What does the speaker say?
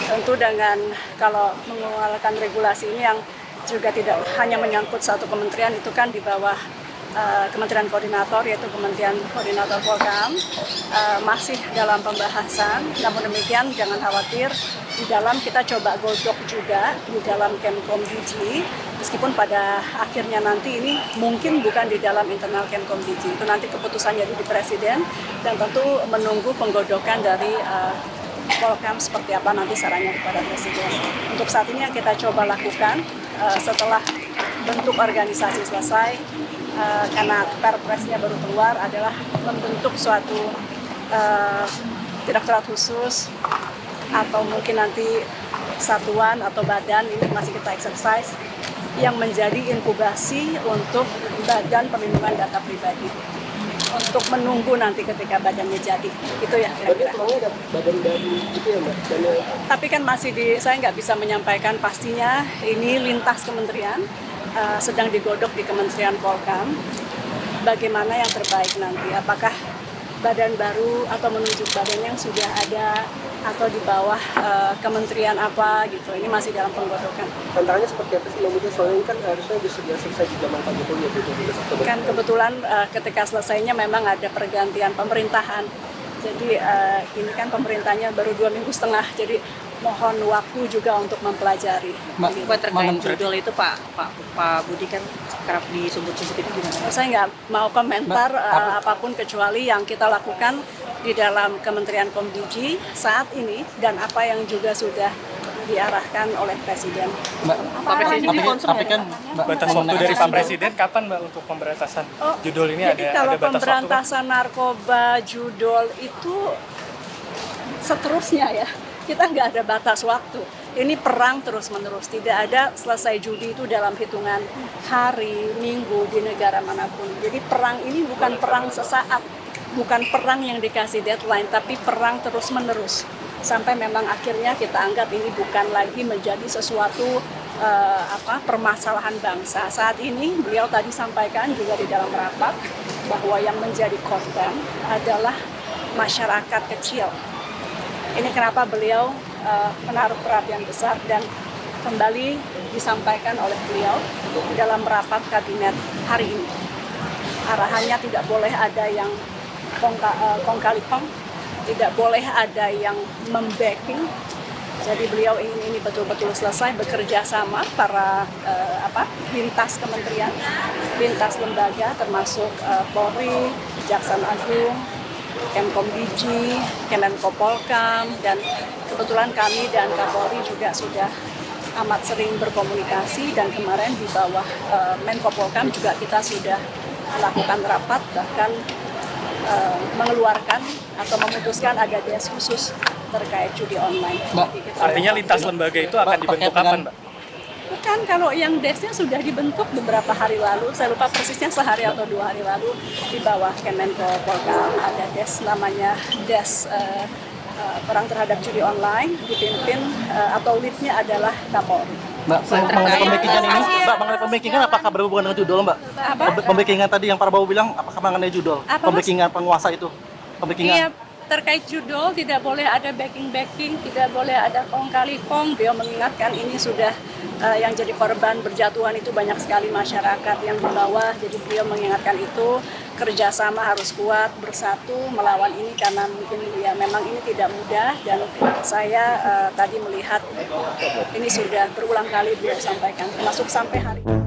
Tentu dengan kalau mengeluarkan regulasi ini yang juga tidak hanya menyangkut satu kementerian, itu kan di bawah Kementerian Koordinator, yaitu Kementerian Koordinator Polkam, masih dalam pembahasan. Namun demikian jangan khawatir, di dalam kita coba godok juga di dalam Kemkom DG, meskipun pada akhirnya nanti ini mungkin bukan di dalam internal Kemkom DG, itu nanti keputusannya di Presiden, dan tentu menunggu penggodokan dari Polkam seperti apa nanti sarannya kepada Presiden. Untuk saat ini yang kita coba lakukan setelah bentuk organisasi selesai, karena perpresnya baru keluar, adalah membentuk suatu direktorat khusus atau mungkin nanti satuan atau badan, ini masih kita exercise, yang menjadi inkubasi untuk Badan Perlindungan Data Pribadi, untuk menunggu nanti ketika badannya jadi. Itu ya kira-kira. Ada badan baru gitu ya Mbak? Tapi kan masih saya nggak bisa menyampaikan pastinya, ini lintas kementerian, sedang digodok di Kementerian Polkam, bagaimana yang terbaik nanti, apakah badan baru atau menunjuk badan yang sudah ada atau di bawah kementerian apa gitu, ini masih dalam penggodokan. Tantangannya seperti apa sih Mbak? Soalnya ini kan harusnya sudah selesai di zaman Pak Jokowi ya, kan kebetulan ketika selesainya memang ada pergantian pemerintahan, jadi ini kan pemerintahnya baru 2,5 minggu, jadi mohon waktu juga untuk mempelajari. Mbak, terkait judul itu Pak Budi kan kerap disebut-sebut itu gimana? Saya nggak mau komentar apapun kecuali yang kita lakukan di dalam Kementerian Komdigi saat ini dan apa yang juga sudah diarahkan oleh Presiden. Pak Presiden tapi kan batas waktu dari Pak Presiden kapan Mbak untuk pemberantasan judul ini? Jadi kalau ada batas pemberantasan narkoba judul itu seterusnya ya, kita nggak ada batas waktu. Ini perang terus-menerus, tidak ada selesai judi itu dalam hitungan hari, minggu di negara manapun. Jadi perang ini bukan perang sesaat, bukan perang yang dikasih deadline, tapi perang terus-menerus. Sampai memang akhirnya kita anggap ini bukan lagi menjadi sesuatu permasalahan bangsa. Saat ini beliau tadi sampaikan juga di dalam rapat bahwa yang menjadi korban adalah masyarakat kecil. Ini kenapa beliau menaruh perhatian besar dan kembali disampaikan oleh beliau dalam rapat kabinet hari ini. Arahannya tidak boleh ada yang kong-kali-kong, tidak boleh ada yang membacking. Jadi beliau ingin ini betul-betul selesai, bekerja sama para lintas kementerian, lintas lembaga termasuk Polri, Kejaksaan Agung, Kemkom DG, Kemenko Polkam, dan kebetulan kami dan Kapolri juga sudah amat sering berkomunikasi, dan kemarin di bawah Menko Polkam juga kita sudah melakukan rapat, bahkan mengeluarkan atau memutuskan ada des khusus terkait judi online. Artinya lintas lembaga itu akan dibentuk kapan Mbak? Bukan, kalau yang desnya sudah dibentuk beberapa hari lalu, saya lupa persisnya sehari atau 2 hari lalu, di bawah Kemenko Polkam ada des namanya des perang terhadap judi online, dipimpin atau leadnya adalah Kapolri. Mbak, mengenai pembakingan ini, Mbak, mengenai pembakingan apakah berhubungan dengan judul Mbak? Apa? Pembakingan tadi yang Pak Prabowo bilang, apakah mengenai judul? Pembakingan penguasa itu? Pembakingan? Iya, terkait judul tidak boleh ada backing, tidak boleh ada kong-kali-kong. Beliau mengingatkan ini sudah yang jadi korban berjatuhan itu banyak sekali masyarakat yang di bawah. Jadi beliau mengingatkan itu, kerjasama harus kuat, bersatu melawan ini, karena mungkin ya memang ini tidak mudah. Dan saya tadi melihat ini sudah berulang kali beliau sampaikan, termasuk sampai hari ini.